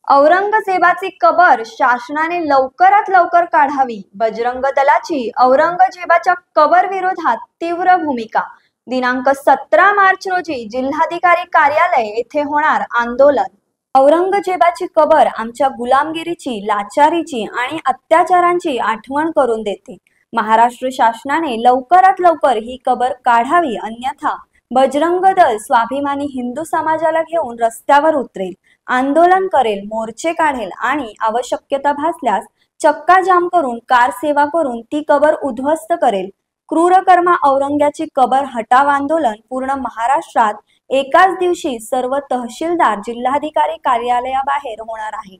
औरंगजेबाची कबर शासनाने लवकरात लवकर काढावी. बजरंग दलाची औरंगजेबाच्या कबर विरोधात तीव्र भूमिका. दिनांक 17 मार्च रोजी जिल्हाधिकारी कार्यालय येथे होणार आंदोलन. औरंगजेबाची कबर आमच्या गुलामगिरीची, लाचारीची आणि अत्याचारांची आठवण करून देते. महाराष्ट्र शासनाने लवकरात लवकर ही कबर काढावी, अन्यथा बजरंग दल स्वाभिमानी हिंदू समाजाला घेऊन रस्त्यावर उतरेल, आंदोलन करेल, मोर्चे काढेल आणि आवश्यकता भासल्यास चक्का जाम करून कार सेवा करून ती कबर उद्ध्वस्त करेल. क्रूरकर्मा औरंग्याची कबर हटाव आंदोलन पूर्ण महाराष्ट्रात एकाच दिवशी सर्व तहसीलदार जिल्हाधिकारी कार्यालयाबाहेर होणार आहे.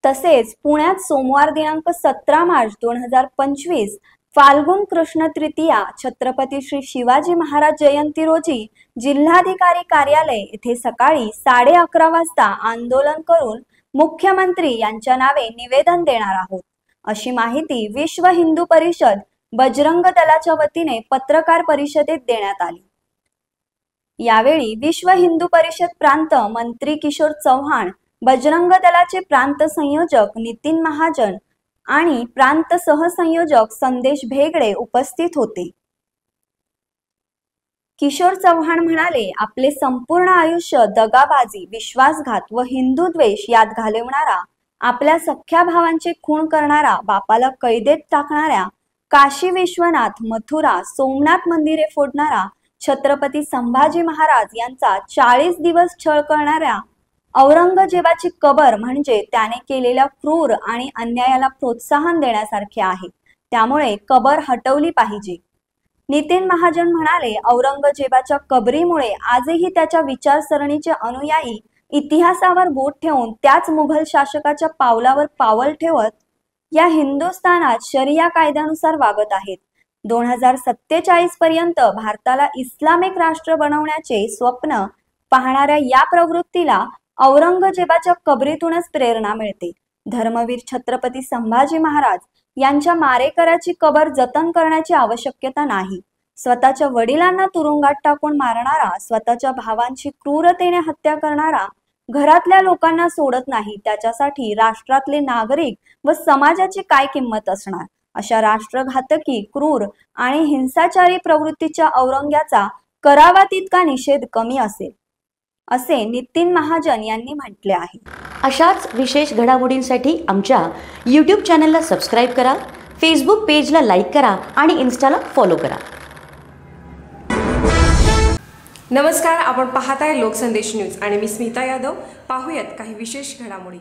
तसेच पुण्यात सोमवार दिनांक 17 मार्च 2025 फाल्गुन कृष्ण तृतीया छत्रपती श्री शिवाजी महाराज जयंती रोजी जिल्हाधिकारी कार्यालय येथे सकाळी 11:30 वाजता आंदोलन करून मुख्यमंत्री यांच्या नावे निवेदन देणार आहोत, अशी माहिती विश्व हिंदू परिषद बजरंग दलाच्या वतीने पत्रकार परिषदेत देण्यात आली. यावेळी विश्व हिंदू परिषद प्रांत मंत्री किशोर चव्हाण, बजरंग दलाचे प्रांत संयोजक नितीन महाजन आणि प्रांत सहसंयोजक संदेश भेगडे उपस्थित होते. किशोर चव्हाण म्हणाले, आपले संपूर्ण आयुष्य दगाबाजी, विश्वासघात व हिंदू द्वेष यात घालवणारा, आपल्या सख्या भावांचे खून करणारा, बापाला कैदेत टाकणाऱ्या, काशी विश्वनाथ, मथुरा, सोमनाथ मंदिरे फोडणारा, छत्रपती संभाजी महाराज यांचा 40 दिवस छळ करणाऱ्या औरंगजेबाची कबर म्हणजे त्याने केलेल्या क्रूर आणि अन्यायाला प्रोत्साहन देण्यासारखे आहे. त्यामुळे कबर हटवली पाहिजे. नितीन महाजन म्हणाले, औरंगजेबाच्या कबरीमुळे आजही त्याच्या विचारसरणीचे अनुयायी इतिहासावर बोट ठेवून त्याच मुघल शासकाच्या पावलावर पावल ठेवत या हिंदुस्थानात शरिया कायद्यानुसार वागत आहेत. 2047 पर्यंत भारताला इस्लामिक राष्ट्र बनवण्याचे स्वप्न पाहणाऱ्या या प्रवृत्तीला औरंगजेबाच्या कबरीतूनच प्रेरणा मिळते. धर्मवीर छत्रपती संभाजी महाराज यांच्या मारेकऱ्याची कबर जतन करण्याची आवश्यकता नाही. स्वतःच्या वडिलांना तुरुंगात टाकून मारणारा, स्वतःच्या भावांची क्रूरतेने हत्या करणारा घरातल्या लोकांना सोडत नाही, त्याच्यासाठी राष्ट्रातले नागरिक व समाजाची काय किंमत असणार. अशा राष्ट्रघातकी, क्रूर आणि हिंसाचारी प्रवृत्तीच्या औरंग्याचा करावा तितका निषेध कमी असेल, असे नितीन महाजन यांनी म्हटले आहे. अशाच विशेष घडामोडींसाठी आमच्या YouTube चॅनलला सबस्क्राईब करा, फेसबुक पेजला लाईक करा आणि इन्स्टाला फॉलो करा. नमस्कार, आपण पाहताय लोकसंदेश न्यूज आणि मी स्मिता यादव. पाहूयात काही विशेष घडामोडी.